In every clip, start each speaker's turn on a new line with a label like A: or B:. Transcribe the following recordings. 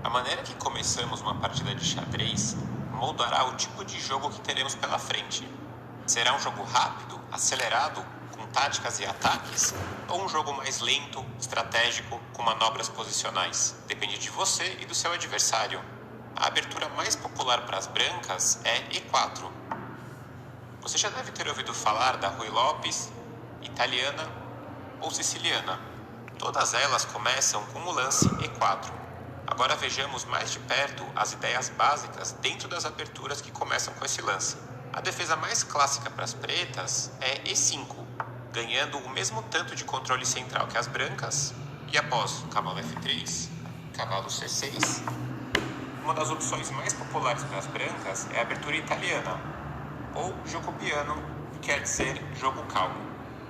A: A maneira que começamos uma partida de xadrez moldará o tipo de jogo que teremos pela frente. Será um jogo rápido, acelerado, com táticas e ataques, ou um jogo mais lento, estratégico, com manobras posicionais? Depende de você e do seu adversário. A abertura mais popular para as brancas é E4. Você já deve ter ouvido falar da Ruy Lopes, italiana ou siciliana. Todas elas começam com o lance E4. Agora vejamos mais de perto as ideias básicas dentro das aberturas que começam com esse lance. A defesa mais clássica para as pretas é E5, ganhando o mesmo tanto de controle central que as brancas, e após cavalo F3, cavalo C6. Uma das opções mais populares para as brancas é a abertura italiana, ou jogo piano, que quer dizer jogo calmo.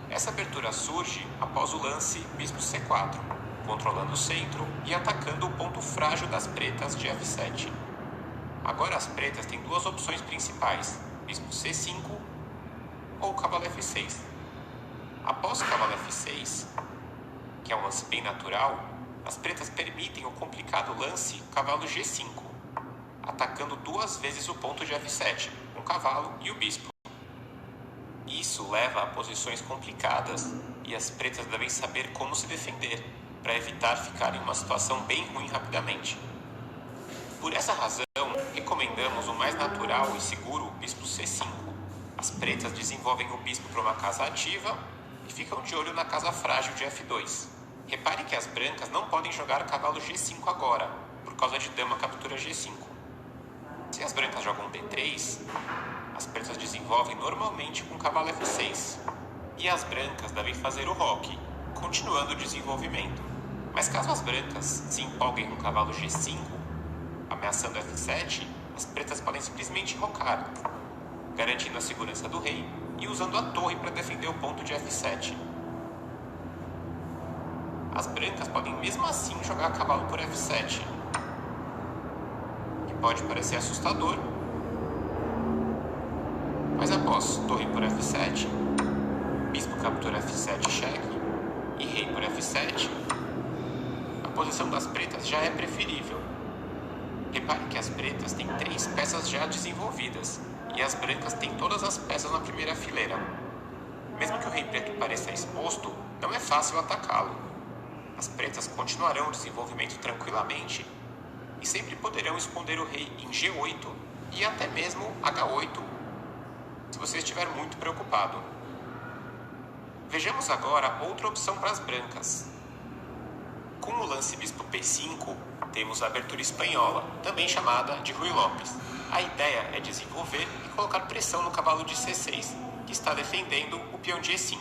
A: Essa abertura surge após o lance bispo C4, controlando o centro e atacando o ponto frágil das pretas de F7. Agora as pretas têm duas opções principais, bispo C5 ou cavalo F6. Após o cavalo F6, que é um lance bem natural, as pretas permitem o complicado lance cavalo G5, atacando duas vezes o ponto de F7, com o cavalo e o bispo. Isso leva a posições complicadas e as pretas devem saber como se defender, para evitar ficar em uma situação bem ruim rapidamente. Por essa razão, recomendamos o mais natural e seguro bispo C5. As pretas desenvolvem o bispo para uma casa ativa e ficam de olho na casa frágil de F2. Repare que as brancas não podem jogar cavalo G5 agora, por causa de dama captura G5. Se as brancas jogam B3, as pretas desenvolvem normalmente com cavalo F6. E as brancas devem fazer o roque, continuando o desenvolvimento. Mas caso as brancas se empolguem com cavalo G5, ameaçando F7, as pretas podem simplesmente rocar, garantindo a segurança do rei e usando a torre para defender o ponto de F7. As brancas podem mesmo assim jogar cavalo por F7, que pode parecer assustador, mas após torre por F7, bispo captura F7 cheque e rei por F7, a posição das pretas já é preferível. Repare que as pretas têm 3 peças já desenvolvidas e as brancas têm todas as peças na primeira fileira. Mesmo que o rei preto pareça exposto, não é fácil atacá-lo. As pretas continuarão o desenvolvimento tranquilamente e sempre poderão esconder o rei em G8 e até mesmo H8, se você estiver muito preocupado. Vejamos agora outra opção para as brancas. Com o lance bispo P5, temos a abertura espanhola, também chamada de Ruy Lopes. A ideia é desenvolver e colocar pressão no cavalo de C6, que está defendendo o peão de E5.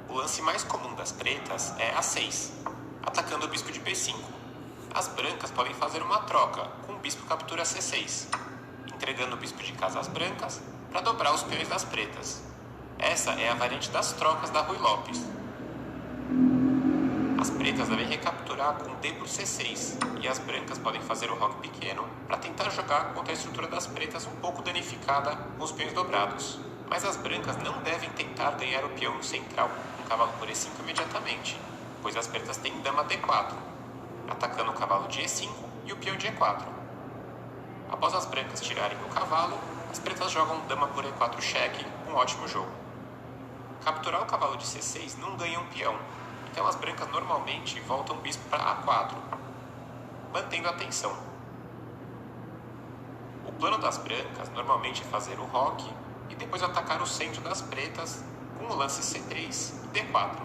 A: O lance mais comum das pretas é A6, atacando o bispo de B5. As brancas podem fazer uma troca, com o bispo captura C6, entregando o bispo de casa às brancas para dobrar os peões das pretas. Essa é a variante das trocas da Ruy Lopes. As pretas devem recapturar com D por C6 e as brancas podem fazer o roque pequeno para tentar jogar contra a estrutura das pretas um pouco danificada com os peões dobrados. Mas as brancas não devem tentar ganhar o peão central com o cavalo por E5 imediatamente, pois as pretas têm dama D4, atacando o cavalo de E5 e o peão de E4. Após as brancas tirarem o cavalo, as pretas jogam dama por E4 cheque, um ótimo jogo. Capturar o cavalo de C6 não ganha um peão, então as brancas normalmente voltam o bispo para A4, mantendo a tensão. O plano das brancas normalmente é fazer o roque e depois atacar o centro das pretas com o lance C3 e D4.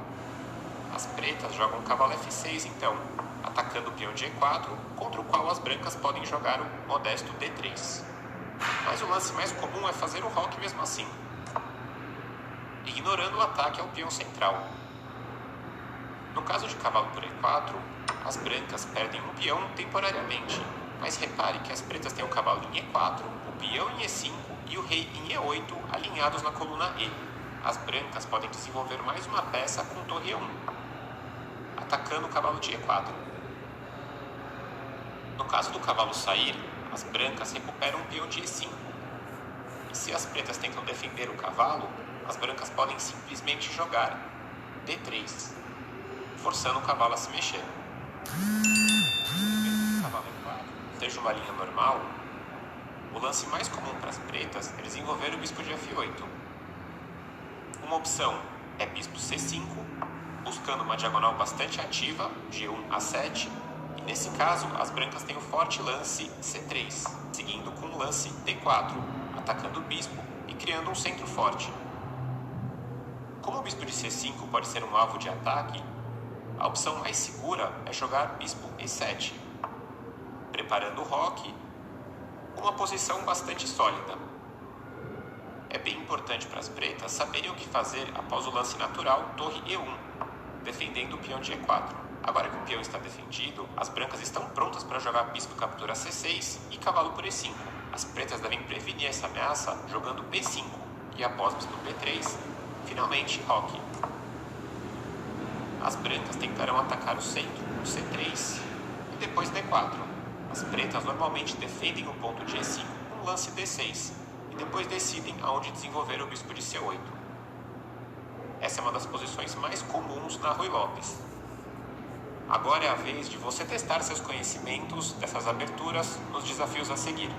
A: As pretas jogam o cavalo F6 então, atacando o peão de E4, contra o qual as brancas podem jogar o modesto D3. Mas o lance mais comum é fazer o roque mesmo assim, ignorando o ataque ao peão central. No caso de cavalo por E4, as brancas perdem um peão temporariamente, mas repare que as pretas têm o cavalo em E4, o peão em E5 e o rei em E8 alinhados na coluna E. As brancas podem desenvolver mais uma peça com torre E1, atacando o cavalo de E4. No caso do cavalo sair, as brancas recuperam o peão de E5. E se as pretas tentam defender o cavalo, as brancas podem simplesmente jogar D3, forçando o cavalo a se mexer. O cavalo E4 seja uma linha normal, o lance mais comum para as pretas é desenvolver o bispo de F8. Uma opção é bispo C5, buscando uma diagonal bastante ativa, de E1 a 7, e nesse caso as brancas têm o forte lance C3, seguindo com o lance D4, atacando o bispo e criando um centro forte. Como o bispo de C5 pode ser um alvo de ataque, a opção mais segura é jogar bispo E7, preparando o roque, uma posição bastante sólida. É bem importante para as pretas saberem o que fazer após o lance natural torre E1, defendendo o peão de E4. Agora que o peão está defendido, as brancas estão prontas para jogar bispo captura C6 e cavalo por E5. As pretas devem prevenir essa ameaça jogando B5 e após bispo B3, finalmente roque. As brancas tentarão atacar o centro com C3 e depois D4. As pretas normalmente defendem o ponto de E5 com lance D6 e depois decidem aonde desenvolver o bispo de C8. Essa é uma das posições mais comuns na Ruy Lopes. Agora é a vez de você testar seus conhecimentos dessas aberturas nos desafios a seguir.